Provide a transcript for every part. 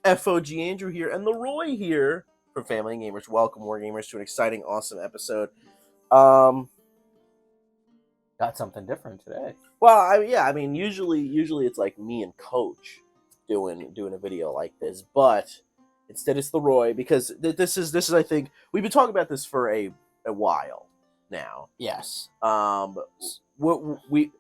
FOG Andrew here, and the Roy here from Family Gamers. Welcome, War Gamers, to an exciting, awesome episode. Got something different today. Well, usually it's like me and Coach doing a video like this, but instead it's the Roy because this is I think we've been talking about this for a while now. Yes. We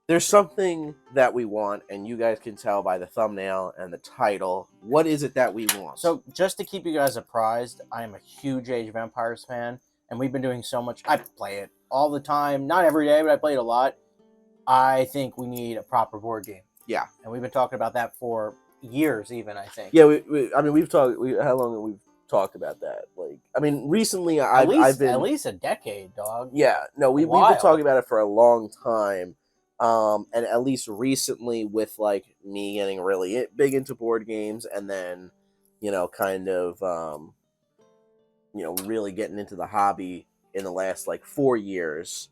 there's something that we want, and you guys can tell by the thumbnail and the title. What is it that we want? So, just to keep you guys apprised, I am a huge Age of Empires fan, and we've been doing so much. I play it all the time, not every day, but I play it a lot. I think we need a proper board game. Yeah. And we've been talking about that for years, even, I think. Yeah, we've talked. How long have we talked about that? Recently, I've been at least a decade, dog. Yeah, no, we've been talking about it for a long time. And at least recently, with like me getting really big into board games, and then really getting into the hobby in the last like 4 years,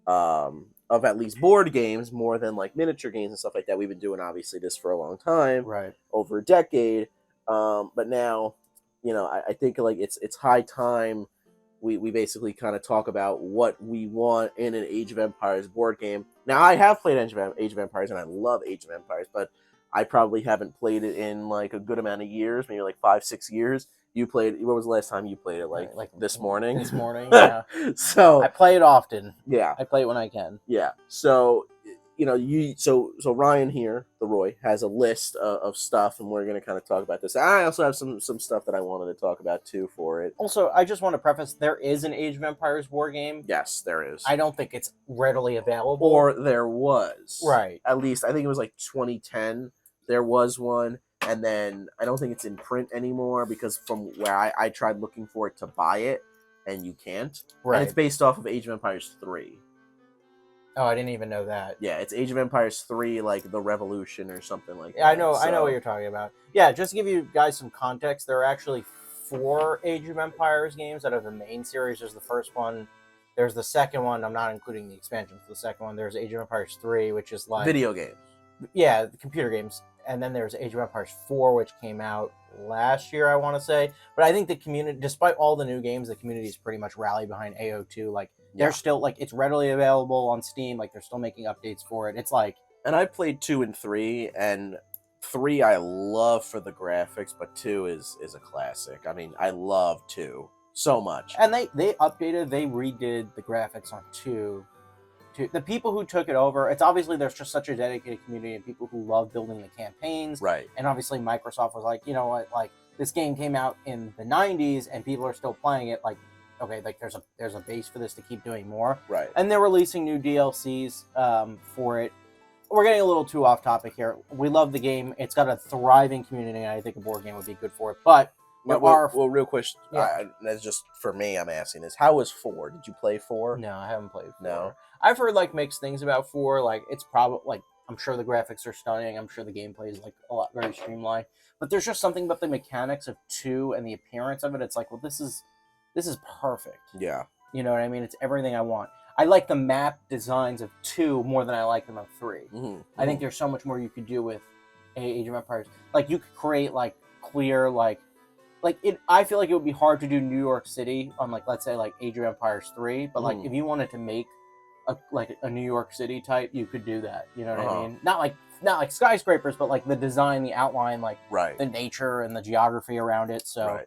of at least board games more than like miniature games and stuff like that. We've been doing obviously this for a long time, right? Over a decade. But now, I think like it's high time we basically kind of talk about what we want in an Age of Empires board game. Now, I have played Age of Empires, and I love Age of Empires, but I probably haven't played it in like a good amount of years, maybe like 5-6 years. You played. When was the last time you played it? Like this morning. This morning, yeah. So I play it often. Yeah, I play it when I can. Yeah. So so Ryan here, the Roy, has a list of stuff, and we're going to kind of talk about this. I also have some stuff that I wanted to talk about too for it. Also, I just want to preface, there is an Age of Empires war game. Yes, there is. I don't think it's readily available. Or there was. Right. At least, I think it was like 2010, there was one, and then I don't think it's in print anymore, because from where I tried looking for it to buy it, and you can't. Right. And it's based off of Age of Empires 3. Oh, I didn't even know that. Yeah, it's Age of Empires 3, like the Revolution or something like that. Yeah, I know what you're talking about. Yeah, just to give you guys some context, there are actually 4 Age of Empires games out of the main series. There's the first one. There's the second one. I'm not including the expansions. The second one, there's Age of Empires 3, which is like... video games. Yeah, the computer games. And then there's Age of Empires 4, which came out last year, I want to say. But I think the community, despite all the new games, the community is pretty much rallied behind AO2. Like, they're still, like, it's readily available on Steam. Like, they're still making updates for it. It's like... And I played 2 and 3, and 3 I love for the graphics, but 2 is a classic. I mean, I love 2 so much. And they redid the graphics on 2. The people who took it over, it's obviously there's just such a dedicated community and people who love building the campaigns. Right. And obviously Microsoft was like, you know what, like, this game came out in the 90s and people are still playing it. Like, okay, like there's a base for this to keep doing more. Right. And they're releasing new DLCs for it. We're getting a little too off topic here. We love the game. It's got a thriving community, and I think a board game would be good for it. But well, real quick, that's just for me. I'm asking this: how was 4? Did you play 4? No, I haven't played 4. No, I've heard like mixed things about 4. Like, it's probably like, I'm sure the graphics are stunning. I'm sure the gameplay is like a lot very streamlined. But there's just something about the mechanics of 2 and the appearance of it. It's like, well, this is perfect. Yeah. You know what I mean? It's everything I want. I like the map designs of 2 more than I like them of 3. Mm-hmm. I think there's so much more you could do with Age of Empires. Like, you could create like clear I feel like it would be hard to do New York City on, like, let's say like Age of Empires 3, but like if you wanted to make a New York City type, you could do that. You know what I mean? Not like skyscrapers, but like the design, the outline, like the nature and the geography around it. So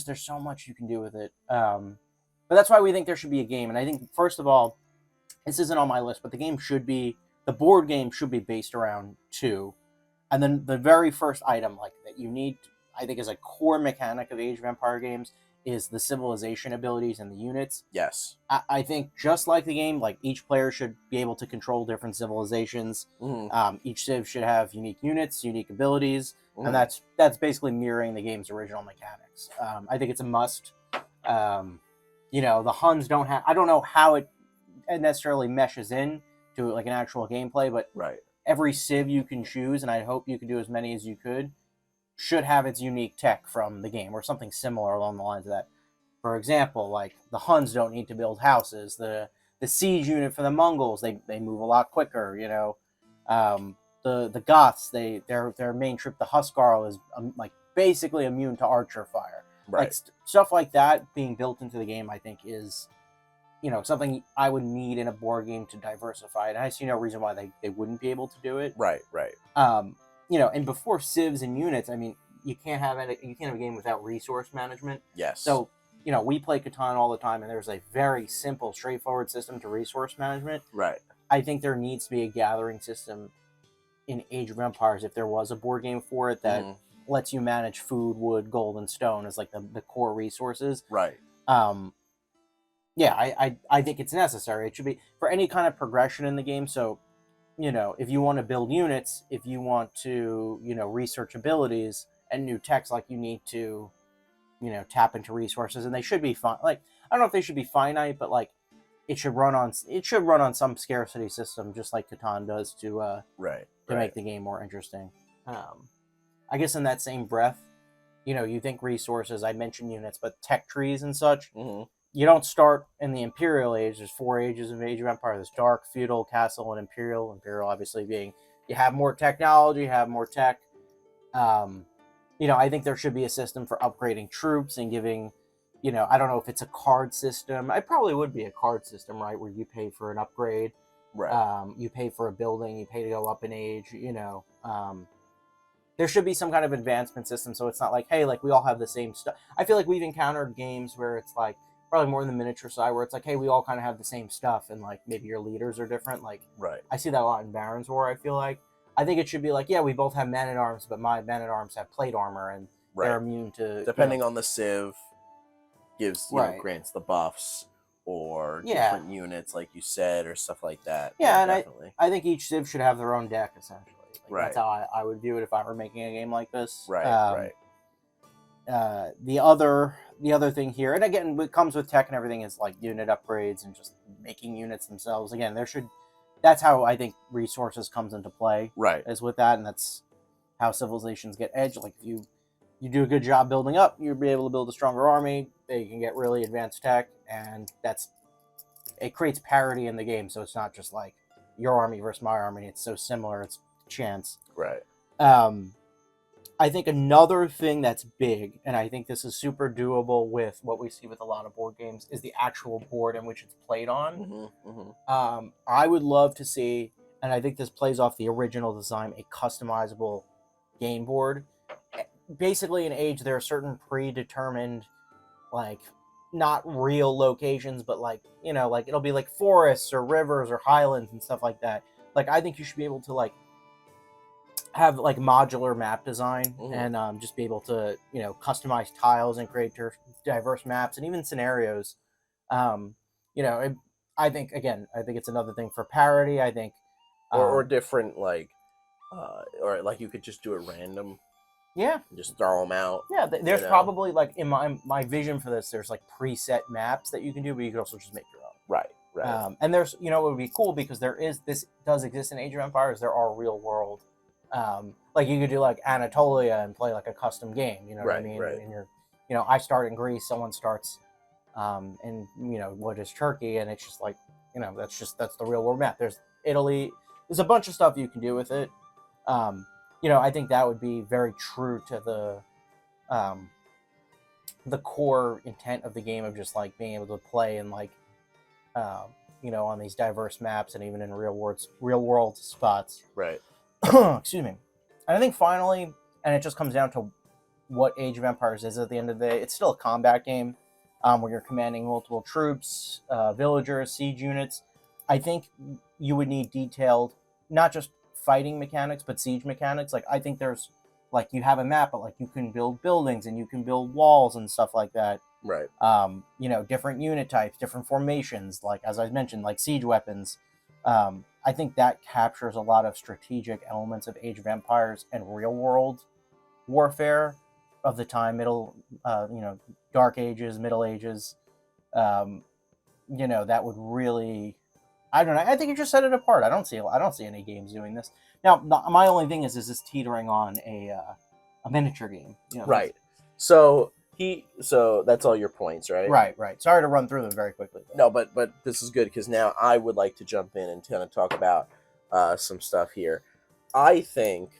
there's so much you can do with it. But that's why we think there should be a game. And I think, first of all, this isn't on my list, but the board game should be based around 2. And then the very first item like that you need, I think, is a core mechanic of Age of Empire games is the civilization abilities and the units. Yes. I think just like the game, like, each player should be able to control different civilizations. Mm-hmm. Each civ should have unique units, unique abilities, and that's basically mirroring the game's original mechanics. I think it's a must. The Huns don't have... I don't know how it necessarily meshes in to like an actual gameplay, but every civ you can choose, and I hope you can do as many as you could, should have its unique tech from the game, or something similar along the lines of that. For example, like, the Huns don't need to build houses. The siege unit for the Mongols, they move a lot quicker, the Goths, their main troop, the Huskarl, is like basically immune to archer fire. Right. Like stuff like that being built into the game, I think is, something I would need in a board game to diversify. And I see no reason why they wouldn't be able to do it. Right. And before civs and units, I mean, you can't have a game without resource management. Yes. So, we play Catan all the time, and there's a very simple, straightforward system to resource management. Right. I think there needs to be a gathering system in Age of Empires, if there was a board game for it, that lets you manage food, wood, gold, and stone as like the core resources. Right. Yeah, I think it's necessary. It should be for any kind of progression in the game. So, if you want to build units, if you want to, research abilities and new techs, like you need to, tap into resources, and they should be fun. Like, I don't know if they should be finite, but like it should run on some scarcity system, just like Catan does to make the game more interesting. I guess in that same breath, you think resources, I mentioned units, but tech trees and such, you don't start in the Imperial Age. There's 4 ages of Age of Empire. There's Dark, Feudal, Castle, and Imperial. Imperial obviously being, you have more technology, you have more tech. I think there should be a system for upgrading troops and giving, I don't know if it's a card system. It probably would be a card system, right, where you pay for an upgrade. Right. You pay for a building, you pay to go up in age, there should be some kind of advancement system, so it's not like, hey, like we all have the same stuff. I feel like we've encountered games where it's like, probably more in the miniature side, where it's like, hey, we all kind of have the same stuff, and like maybe your leaders are different. Like, right. I see that a lot in Baron's War. I feel like I think it should be like, yeah, we both have men at arms, but my men at arms have plate armor, and they're immune to, depending on the civ, gives grants the buffs or different units, like you said, or stuff like that. Yeah, and definitely. I think each civ should have their own deck, essentially. Right. That's how I would view it if I were making a game like this. Right. The other thing here, and again, what comes with tech and everything, is like unit upgrades and just making units themselves. Again, that's how I think resources comes into play. Right. Is with that, and that's how civilizations get edge. Like if you do a good job building up, you'll be able to build a stronger army. They can get really advanced tech, and it creates parity in the game. So it's not just like your army versus my army. It's so similar. It's chance. Right. I think another thing that's big, and I think this is super doable with what we see with a lot of board games, is the actual board in which it's played on. I would love to see, and I think this plays off the original design, a customizable game board. Basically, in Age, there are certain predetermined, like, not real locations, but like, like it'll be like forests or rivers or highlands and stuff like that. Like, I think you should be able to like have like modular map design and just be able to customize tiles and create diverse maps and even scenarios. I think it's another thing for parity. I think or different or like you could just do it random. Yeah, just throw them out. Yeah, there's probably like in my vision for this, there's like preset maps that you can do, but you could also just make your own. Right. And there's it would be cool because this does exist in Age of Empires. There are real world. Like you could do like Anatolia and play like a custom game, what I mean? Right. And you're, I start in Greece, someone starts, in what is Turkey, and it's just like, that's the real world map. There's Italy. There's a bunch of stuff you can do with it. I think that would be very true to the core intent of the game of just like being able to play and like, on these diverse maps and even in real world spots. Right. Excuse me. And I think finally, and it just comes down to what Age of Empires is at the end of the day, it's still a combat game where you're commanding multiple troops, villagers, siege units. I think you would need detailed, not just fighting mechanics, but siege mechanics. Like, I think there's, like, you have a map, but, like, you can build buildings and you can build walls and stuff like that. Right. Different unit types, different formations, like, as I mentioned, like siege weapons. I think that captures a lot of strategic elements of Age of Empires and real world warfare of the time, Dark Ages, Middle Ages. That would really, I don't know. I think you just set it apart. I don't see any games doing this. Now, my only thing is this teetering on a miniature game. Right. So that's all your points, right? Right. Sorry to run through them very quickly. No, but this is good because now I would like to jump in and kind of talk about some stuff here. I think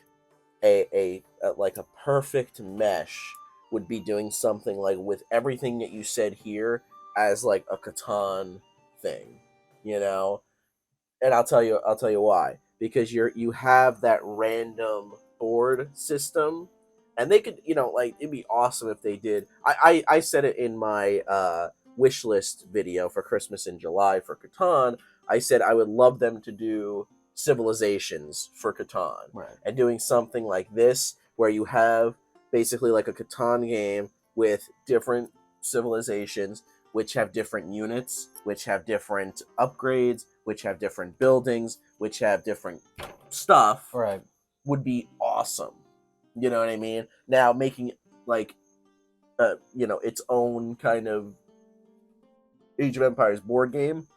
a like a perfect mesh would be doing something like with everything that you said here as like a Catan thing, you know. And I'll tell you why. Because you have that random board system, and they could, you know, like it'd be awesome if they did. I said it in my wish list video for Christmas in July for Catan. I said I would love them to do civilizations for Catan, Right. and doing something like this where you have basically like a Catan game with different civilizations which have different units, which have different upgrades, which have different buildings, which have different stuff, Right. would be awesome. You know what I mean? Now making like you know, its own kind of Age of Empires board game,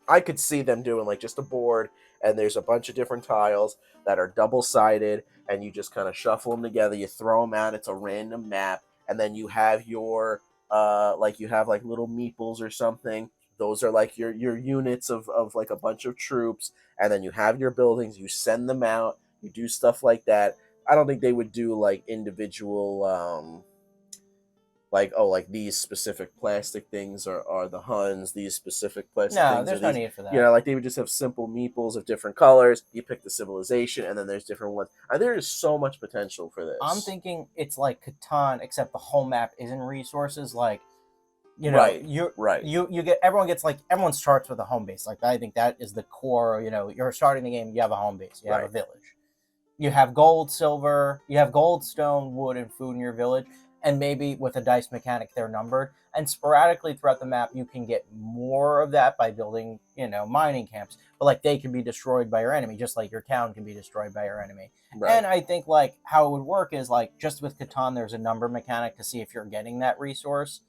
I could see them doing like just a board and there's a bunch of different tiles that are double sided and you just kind of shuffle them together, you throw them out, it's a random map, and then you have your like you have like little meeples or something. Those are like your units of like a bunch of troops, and then you have your buildings, you send them out, you do stuff like that. I don't think they would do like individual like, oh, like these specific plastic things are the Huns, these specific plastic No, things are there's no these. need for You that. know, like they would just have simple meeples of different colors. You pick the civilization, and then there's different ones. There is so much potential for I'm this. thinking it's like Catan, except the whole map isn't resources. Like, you know, Right, right, you get everyone gets like everyone starts with a home base. Like I think that is the core. You know, you're starting the game. You have a home base. You have a right. village. You have gold, silver. You have gold, stone, wood, and food in your village. And maybe with a dice mechanic, they're numbered. And sporadically throughout the map, you can get more of that by building, you know, mining camps. But like they can be destroyed by your enemy, just like your town can be destroyed by your enemy. Right. And I think like how it would work is like just with Catan, there's a number mechanic to see if you're getting that resource.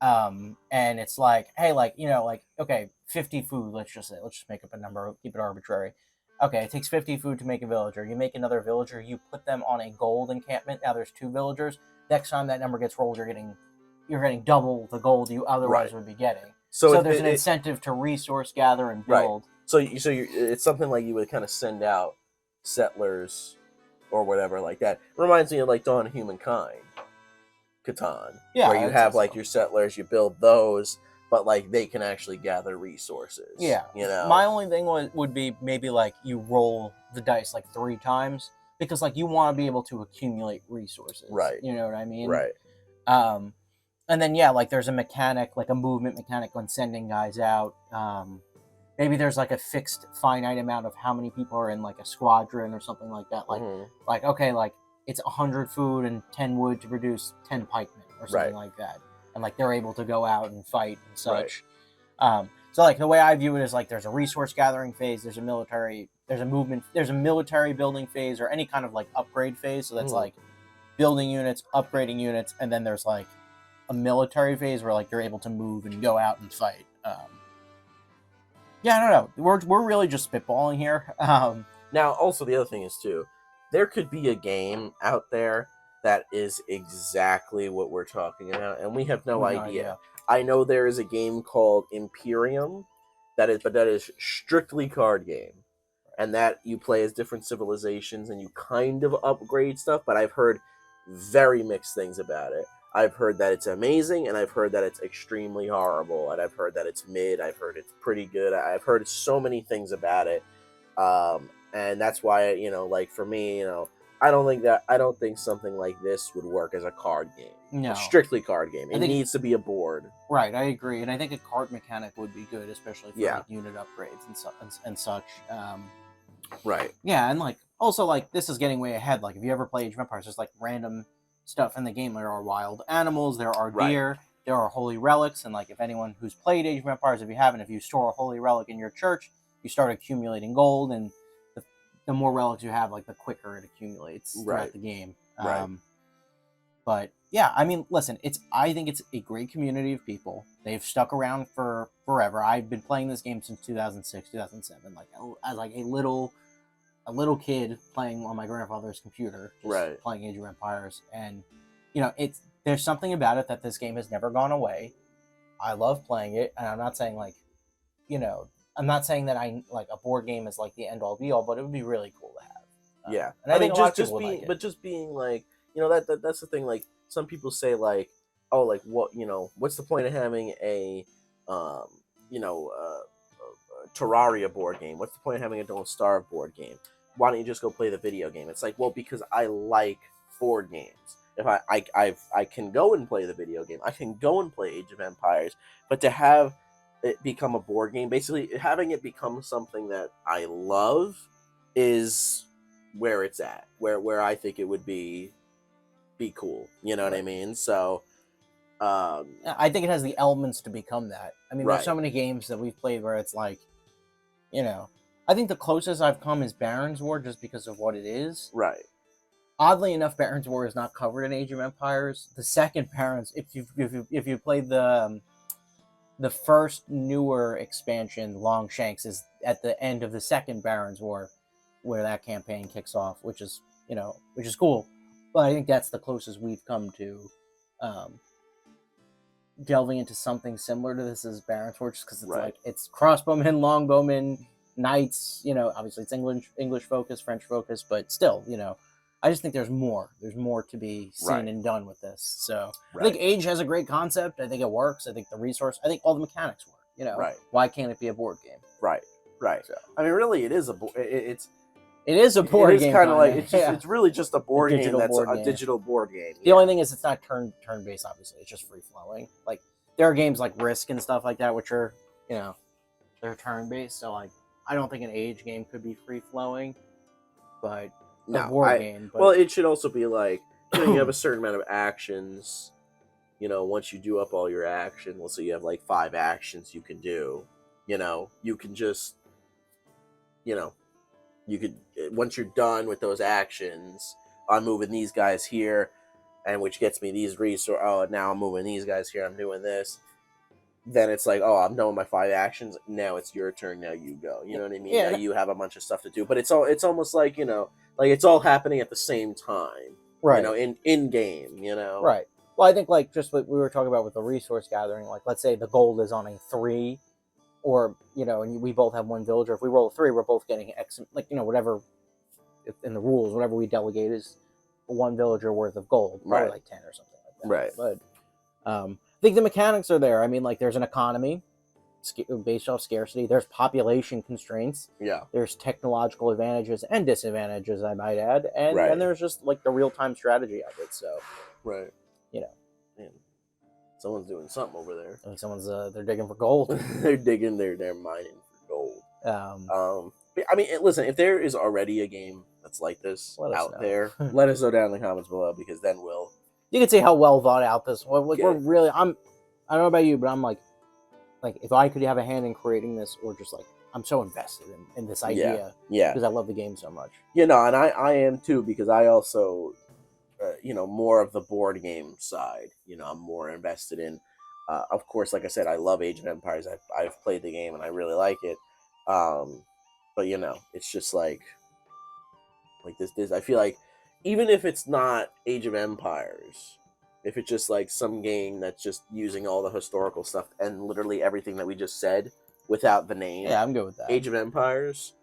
And it's like, hey, like, you know, like, okay, 50 food, let's just make up a number, keep it arbitrary. Okay, it takes 50 food to make a villager. You make another villager, you put them on a gold encampment. Now there's 2 villagers. Next time that number gets rolled, you're getting double the gold you otherwise Right. would be getting. So So there's an incentive to resource gather and right. build. It's something like you would kind of send out settlers or whatever like that. Reminds me of like Dawn of Humankind, Catan, Yeah, where you I'd say have like so. your settlers, you build those, but like they can actually gather resources. Yeah. You know. My only thing would be maybe like you roll the dice like 3 times because like you want to be able to accumulate resources. Right. You know what I mean? Right. Um, and then yeah, like there's a mechanic, like a movement mechanic when sending guys out. Maybe there's like a fixed finite amount of how many people are in like a squadron or something like that. Like okay, like it's 100 food and 10 wood to produce 10 pikemen or something like that, and like they're able to go out and fight and such. So like the way I view it is like there's a resource gathering phase, there's a military building phase, or any kind of like upgrade phase. So that's like building units, upgrading units, and then there's like a military phase where like you're able to move and go out and fight. Yeah, I don't know. We're really just spitballing here. Now, also the other thing is too, there could be a game out there that is exactly what we're talking about, and we have no idea. I know there is a game called Imperium, that is strictly card game, and that you play as different civilizations and you kind of upgrade stuff. But I've heard very mixed things about it. I've heard that it's amazing, and I've heard that it's extremely horrible, and I've heard that it's mid. I've heard it's pretty good. I've heard so many things about it, and that's why, you know, like for me, you know, I don't think something like this would work as a card game. No. A strictly card game. It think- needs to be a board. Right, I agree, and I think a card mechanic would be good, especially for Yeah. like unit upgrades and such. Right. Yeah, and like also like this is getting way ahead. Like if you ever play Age of Empires, there's like random stuff in the game. There are wild animals, there are Right. deer, there are holy relics, and like if anyone who's played Age of Empires, if you haven't, if you store a holy relic in your church, you start accumulating gold, and the more relics you have, like the quicker it accumulates throughout Right. the game. Right. But yeah, I mean, listen, I think it's a great community of people. They've stuck around for forever. I've been playing this game since 2006, 2007, like as like a little kid playing on my grandfather's computer, just Right. playing Age of Empires, and you know, there's something about it that this game has never gone away. I love playing it, and I'm not saying like, you know, I'm not saying that I like a board game is like the end all be all, but it would be really cool to have. Yeah, And I think a lot of just people would being, like it. but just being like, that's the thing. Like some people say, like, oh, like what, what's the point of having a, um, Terraria board game? What's the point of having a Don't Starve board game? Why don't you just go play the video game? It's like, well, because I like board games. If I can go and play the video game, I can go and play Age of Empires, but to have it become a board game, basically having it become something that I love, is where it's at, where I think it would be cool. You know what I mean? So, I think it has the elements to become that. I mean, there's right, so many games that we've played where it's like, I think the closest I've come is Baron's War, just because of what it is. right, Oddly enough, Baron's War is not covered in Age of Empires. The second Baron's, if you played the first newer expansion, Longshanks, is at the end of the second Baron's War, where that campaign kicks off, which is cool. But I think that's the closest we've come to delving into something similar to this as Baron's War, just because it's right. like it's crossbowmen, longbowmen, knights. Obviously it's English focus, French focus, but still, I just think there's more. There's more to be seen Right. and done with this. So I Right. think Age has a great concept. I think it works. I think the resource. I think all the mechanics work. Right. Why can't it be a board game? Right. So, I mean, really, it is it is a board it is game. kind of like yeah. it's really just a board game digital that's board a game. digital board game. The only thing is it's not turn based. Obviously, it's just free flowing. Like there are games like Risk and stuff like that, which are they're turn based. So like I don't think an Age game could be free flowing, but a board game. But well, it should also be like you have a certain amount of actions. Once you do up all your action, let's say you have like 5 actions you can do. You can just, you could, once you're done with those actions, I'm moving these guys here, and which gets me these resources. Oh, now I'm moving these guys here. I'm doing this. Then it's like, oh, I'm done with my 5 actions. Now it's your turn. Now you go. You know what I mean? Yeah. Now you have a bunch of stuff to do. But it's almost like like it's all happening at the same time. right. In game. Right. Well, I think like just what we were talking about with the resource gathering, like let's say the gold is on a 3, or and we both have 1 villager. If we roll a 3, we're both getting X, like whatever in the rules, whatever we delegate is 1 villager worth of gold, probably Right. like 10 or something like that. Right. But I think the mechanics are there. I mean, like there's an economy based off scarcity. There's population constraints. Yeah. There's technological advantages and disadvantages, I might add, and Right. then there's just like the real time strategy of it. So Right. You know. Man, someone's doing something over there. I think someone's they're digging for gold. They're digging. They're mining for gold. Um, I mean, listen. If there is already a game that's like this Let us out know. there, let us know down in the comments below, because then we'll. you can see how well thought out this. Like Yeah. we're really. I don't know about you, but I'm like if I could have a hand in creating this, or just like I'm so invested in this idea Yeah. because I love the game so much. And I am too, because I also, more of the board game side. I'm more invested in. Of course, like I said, I love Age of Empires. I've played the game and I really like it. But it's just like this. I feel like even if it's not Age of Empires, if it's just like some game that's just using all the historical stuff and literally everything that we just said without the name, Yeah, I'm good with that. Age of Empires,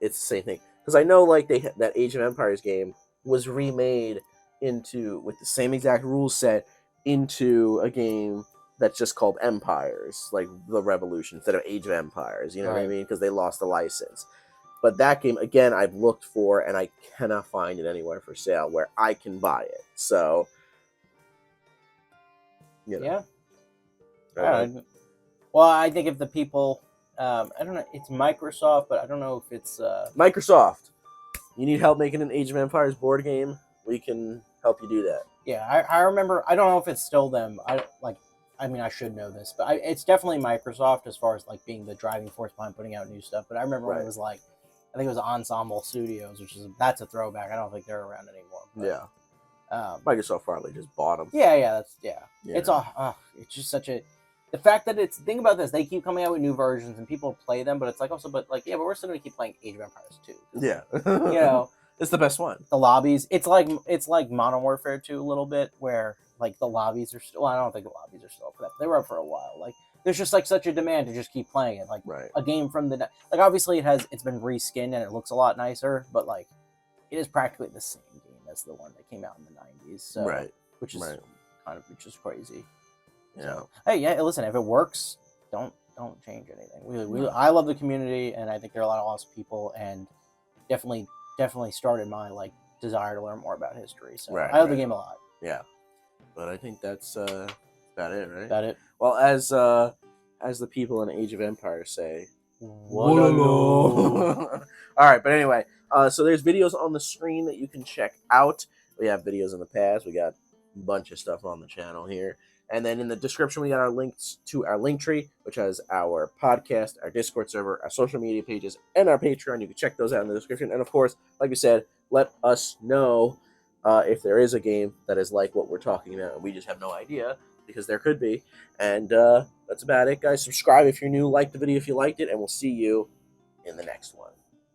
it's the same thing. Because I know like that Age of Empires game was remade with the same exact rule set into a game that's just called Empires, like the Revolution, instead of Age of Empires. You know what I Right. mean? Because they lost the license. But that game, again, I've looked for, and I cannot find it anywhere for sale where I can buy it. So, Yeah. Uh, Well, I think if the people, I don't know, it's Microsoft, but I don't know if it's. Microsoft, you need help making an Age of Empires board game? We can help you do that. Yeah, I remember. I don't know if it's still them. I mean, I should know this, but it's definitely Microsoft as far as like being the driving force behind putting out new stuff. But I remember when Right. it was like, I think it was Ensemble Studios, that's a throwback. I don't think they're around anymore. But, Yeah. Microsoft Microsoft probably just bought them. Yeah. Yeah. It's it's just such a. The fact that think about this, they keep coming out with new versions and people play them, but it's like also, but we're still gonna keep playing Age of Empires 2. Yeah. It's the best one. The lobbies, it's like Modern Warfare 2 a little bit, where like the lobbies are still. Well, I don't think the lobbies are still up for that. They were up for a while. Like there's just like such a demand to just keep playing it. Like Right. a game from the like obviously it's been reskinned and it looks a lot nicer, but like it is practically the same game as the one that came out in the 90s. So, Right. which is Right. which is crazy. Yeah. So, hey, yeah, listen, if it works, don't change anything. No. I love the community, and I think there are a lot of awesome people, and definitely started my like desire to learn more about history. So Right, I love the right. game a lot. Yeah. But I think that's about it, right? About it. Well, as the people in Age of Empires say, Wololo. all right. But anyway, so there's videos on the screen that you can check out. We have videos in the past. We got a bunch of stuff on the channel here. And then in the description, we got our links to our link tree, which has our podcast, our Discord server, our social media pages, and our Patreon. You can check those out in the description. And of course, like we said, let us know if there is a game that is like what we're talking about, and we just have no idea, because there could be. And that's about it, guys. Subscribe if you're new, like the video if you liked it, and we'll see you in the next one.